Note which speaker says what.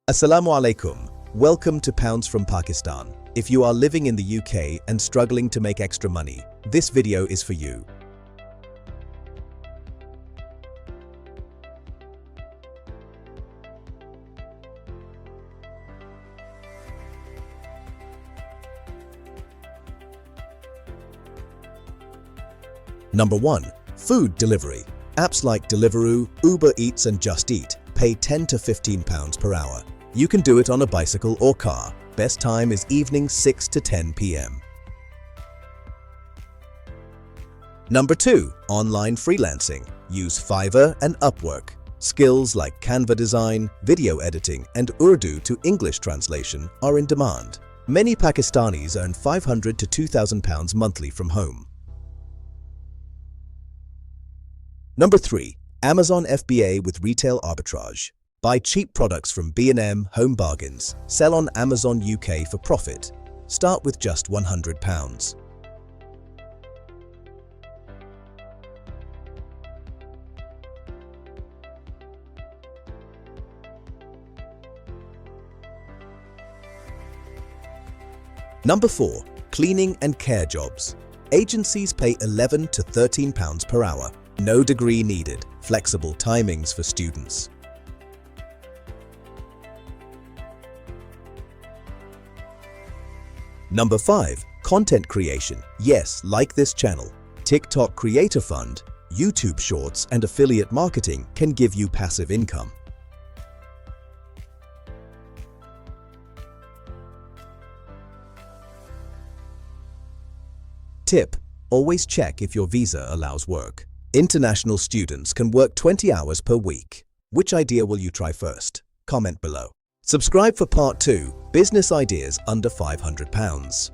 Speaker 1: Assalamu alaikum. Welcome to Pounds from Pakistan. If you are living in the UK and struggling to make extra money, this video is for you. Number 1. Food delivery. Apps like Deliveroo, Uber Eats and Just Eat pay £10 to £15 per hour. You can do it on a bicycle or car. Best time is evening 6 to 10 p.m. Number 2. Online freelancing. Use Fiverr and Upwork. Skills like Canva design, video editing and Urdu to English translation are in demand. Many Pakistanis earn £500 to £2,000 monthly from home. Number 3. Amazon FBA with retail arbitrage. Buy cheap products from B&M Home Bargains. Sell on Amazon UK for profit. Start with just £100. Number 4. Cleaning and care jobs. Agencies pay £11 to £13 per hour. No degree needed. Flexible timings for students. Number 5. Content creation. Yes, like this channel. TikTok Creator Fund, YouTube Shorts and affiliate marketing can give you passive income. Tip: always check if your visa allows work. International students can work 20 hours per week. Which idea will you try first? Comment below. Subscribe for part 2, Business Ideas Under £500.